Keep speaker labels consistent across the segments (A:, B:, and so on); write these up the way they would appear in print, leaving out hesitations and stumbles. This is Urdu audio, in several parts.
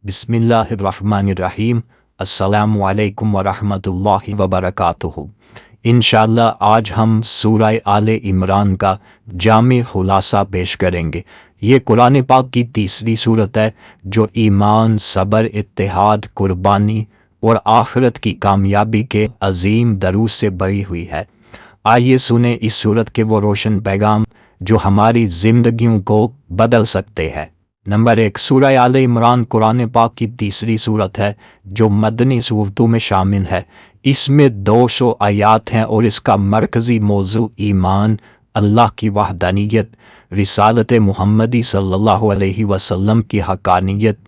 A: بسم اللہ الرحمن الرحیم۔ السلام علیکم ورحمۃ اللہ وبرکاتہ۔ انشاءاللہ آج ہم سورہ آل عمران کا جامع خلاصہ پیش کریں گے۔ یہ قرآن پاک کی تیسری سورت ہے جو ایمان، صبر، اتحاد، قربانی اور آخرت کی کامیابی کے عظیم دروس سے بھری ہوئی ہے۔ آئیے سنیں اس سورت کے وہ روشن پیغام جو ہماری زندگیوں کو بدل سکتے ہیں۔ نمبر 1، سورہ آل عمران قرآن پاک کی تیسری سورت ہے جو مدنی صورتوں میں شامل ہے۔ اس میں 200 آیات ہیں اور اس کا مرکزی موضوع ایمان، اللہ کی وحدانیت، رسالت محمدی صلی اللہ علیہ وسلم کی حقانیت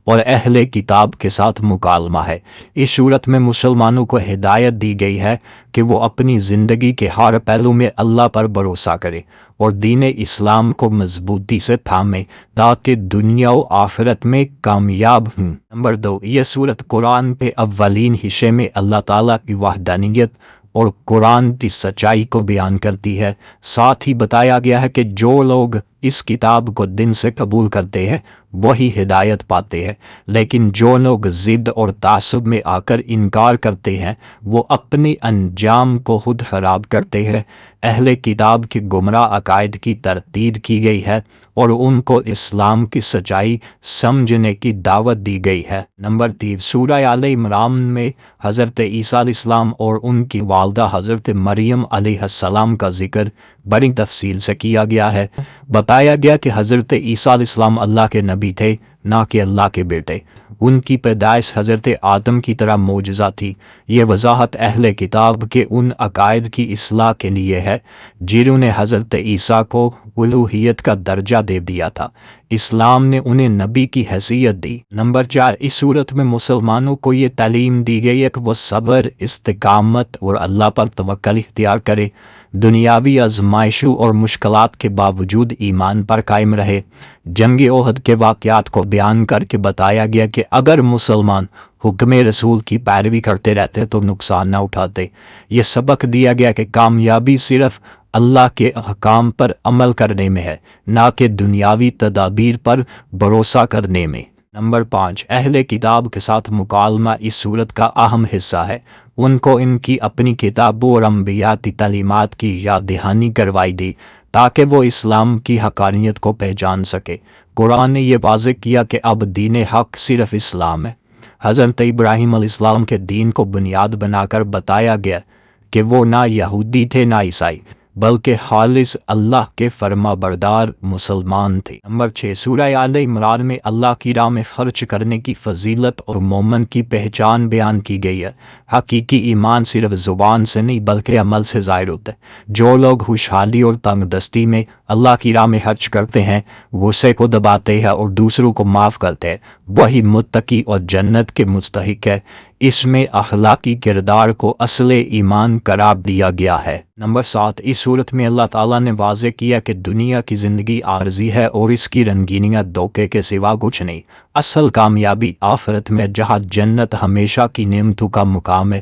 A: اور اہل کتاب کے ساتھ مکالمہ ہے۔ اس صورت میں مسلمانوں کو ہدایت دی گئی ہے کہ وہ اپنی زندگی کے ہر پہلو میں اللہ پر بھروسہ کرے اور دین اسلام کو مضبوطی سے تھامے تاکہ دنیا و آخرت میں کامیاب ہوں۔ نمبر 2، یہ صورت قرآن کے اولین حصے میں اللہ تعالیٰ کی وحدانیت اور قرآن کی سچائی کو بیان کرتی ہے۔ ساتھ ہی بتایا گیا ہے کہ جو لوگ اس کتاب کو دل سے قبول کرتے ہیں وہی ہدایت پاتے ہیں، لیکن جو لوگ ضد اور تعصب میں آ کر انکار کرتے ہیں وہ اپنی انجام کو خود خراب کرتے ہیں۔ اہل کتاب کے گمراہ عقائد کی تردید کی گئی ہے اور ان کو اسلام کی سچائی سمجھنے کی دعوت دی گئی ہے۔ نمبر 3، سورہ آل عمران میں حضرت عیسیٰ علیہ السلام اور ان کی والدہ حضرت مریم علیہ السلام کا ذکر بڑی تفصیل سے کیا گیا ہے۔ بتایا گیا کہ حضرت عیسیٰ علیہ السلام اللہ کے نبی تھے، نہ کہ اللہ کے بیٹے۔ ان کی پیدائش حضرت آدم کی طرح معجزہ تھی۔ یہ وضاحت اہل کتاب کے ان عقائد کی اصلاح کے لیے ہے جنہوں نے حضرت عیسیٰ کو الوہیت کا درجہ دے دیا تھا۔ اسلام نے انہیں نبی کی حیثیت دی۔ نمبر 4، اس صورت میں مسلمانوں کو یہ تعلیم دی گئی ہے کہ وہ صبر، استقامت اور اللہ پر توکل اختیار کرے، دنیاوی آزمائشوں اور مشکلات کے باوجود ایمان پر قائم رہے۔ جنگ احد کے واقعات کو بیان کر کے بتایا گیا کہ اگر مسلمان حکم رسول کی پیروی کرتے رہتے تو نقصان نہ اٹھاتے۔ یہ سبق دیا گیا کہ کامیابی صرف اللہ کے احکام پر عمل کرنے میں ہے، نہ کہ دنیاوی تدابیر پر بھروسہ کرنے میں۔ نمبر 5، اہل کتاب کے ساتھ مکالمہ اس صورت کا اہم حصہ ہے۔ ان کو ان کی اپنی کتابوں اور انبیاء کی تعلیمات کی یاد دہانی کروائی دی تاکہ وہ اسلام کی حقانیت کو پہچان سکے۔ قرآن نے یہ واضح کیا کہ اب دین حق صرف اسلام ہے۔ حضرت ابراہیم علیہ السلام کے دین کو بنیاد بنا کر بتایا گیا کہ وہ نہ یہودی تھے نہ عیسائی، بلکہ خالص اللہ کے فرما بردار مسلمان تھے۔ نمبر 6، سورہ آل عمران میں اللہ کی راہ میں خرچ کرنے کی فضیلت اور مومن کی پہچان بیان کی گئی ہے۔ حقیقی ایمان صرف زبان سے نہیں بلکہ عمل سے ظاہر ہوتا ہے۔ جو لوگ خوشحالی اور تنگ دستی میں اللہ کی راہ میں خرچ کرتے ہیں، غصے کو دباتے ہیں اور دوسروں کو معاف کرتے ہیں، وہی متقی اور جنت کے مستحق ہے۔ اس میں اخلاقی کردار کو اصل ایمان قرار دیا گیا ہے۔ نمبر 7، اس صورت میں اللہ تعالیٰ نے واضح کیا کہ دنیا کی زندگی عارضی ہے اور اس کی رنگینیاں دھوکے کے سوا کچھ نہیں۔ اصل کامیابی آخرت میں جہاں جنت ہمیشہ کی نعمتوں کا مقام ہے۔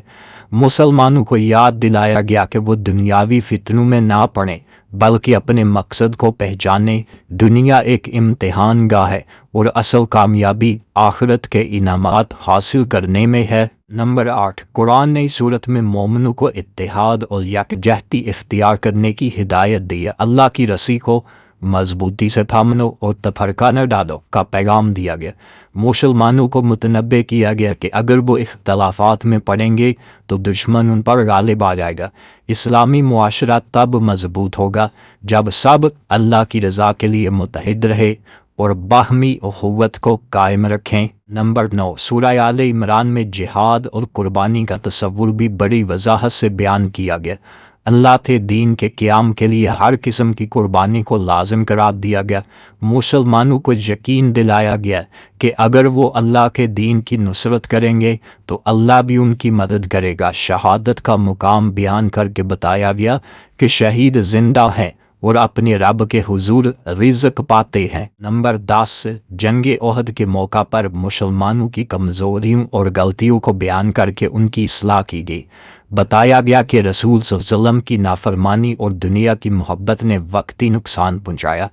A: مسلمانوں کو یاد دلایا گیا کہ وہ دنیاوی فتنوں میں نہ پڑیں بلکہ اپنے مقصد کو پہچانیں۔ دنیا ایک امتحان گاہ ہے اور اصل کامیابی آخرت کے انعامات حاصل کرنے میں ہے۔ نمبر 8، قرآن نے اس صورت میں مومنوں کو اتحاد اور یکجہتی اختیار کرنے کی ہدایت دی ہے۔ اللہ کی رسی کو مضبوطی سے تھامو اور تفرقہ نہ ڈالو کا پیغام دیا گیا۔ مسلمانوں کو متنبہ کیا گیا کہ اگر وہ اختلافات میں پڑیں گے تو دشمن ان پر غالب آ جائے گا۔ اسلامی معاشرہ تب مضبوط ہوگا جب سب اللہ کی رضا کے لیے متحد رہے اور باہمی اخوت کو قائم رکھیں۔ نمبر 9، سورہ آل عمران میں جہاد اور قربانی کا تصور بھی بڑی وضاحت سے بیان کیا گیا۔ اللہ کے دین کے قیام کے لیے ہر قسم کی قربانی کو لازم قرار دیا گیا۔ مسلمانوں کو یقین دلایا گیا کہ اگر وہ اللہ کے دین کی نصرت کریں گے تو اللہ بھی ان کی مدد کرے گا۔ شہادت کا مقام بیان کر کے بتایا گیا کہ شہید زندہ ہیں اور اپنے رب کے حضور رزق پاتے ہیں۔ نمبر 10، جنگ احد کے موقع پر مسلمانوں کی کمزوریوں اور غلطیوں کو بیان کر کے ان کی اصلاح کی گئی۔ بتایا گیا کہ رسول صلی اللہ علیہ وسلم کی نافرمانی اور دنیا کی محبت نے وقتی نقصان پہنچایا،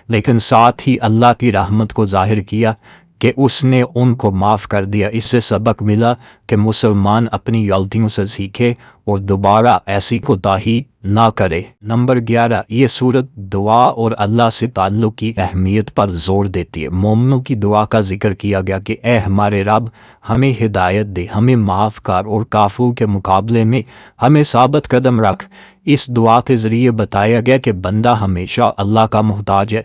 A: لیکن ساتھ ہی اللہ کی رحمت کو ظاہر کیا کہ اس نے ان کو معاف کر دیا۔ اس سے سبق ملا کہ مسلمان اپنی غلطیوں سے سیکھے اور دوبارہ ایسی کوتاہی نہ کرے۔ نمبر 11، یہ سورت دعا اور اللہ سے تعلق کی اہمیت پر زور دیتی ہے۔ مومنوں کی دعا کا ذکر کیا گیا کہ اے ہمارے رب، ہمیں ہدایت دے، ہمیں معاف کر اور کافروں کے مقابلے میں ہمیں ثابت قدم رکھ۔ اس دعا کے ذریعے بتایا گیا کہ بندہ ہمیشہ اللہ کا محتاج ہے۔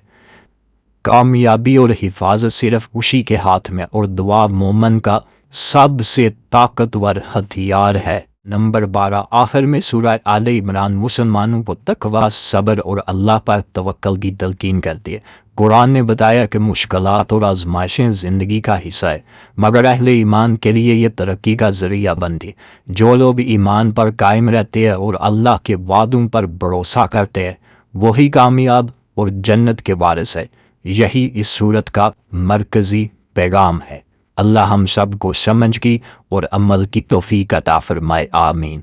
A: کامیابی اور حفاظت صرف اسی کے ہاتھ میں، اور دعا مومن کا سب سے طاقتور ہتھیار ہے۔ نمبر 12، آخر میں سورہ آل عمران مسلمانوں کو تقوی، صبر اور اللہ پر توکل کی تلقین کرتی ہے۔ قرآن نے بتایا کہ مشکلات اور آزمائشیں زندگی کا حصہ ہے، مگر اہل ایمان کے لیے یہ ترقی کا ذریعہ بنتی ہے۔ جو لوگ ایمان پر قائم رہتے ہیں اور اللہ کے وعدوں پر بھروسہ کرتے ہیں، وہی کامیاب اور جنت کے وارث ہے۔ یہی اس سورت کا مرکزی پیغام ہے۔ اللہ ہم سب کو سمجھ کی اور عمل کی توفیق عطا فرمائے، آمین۔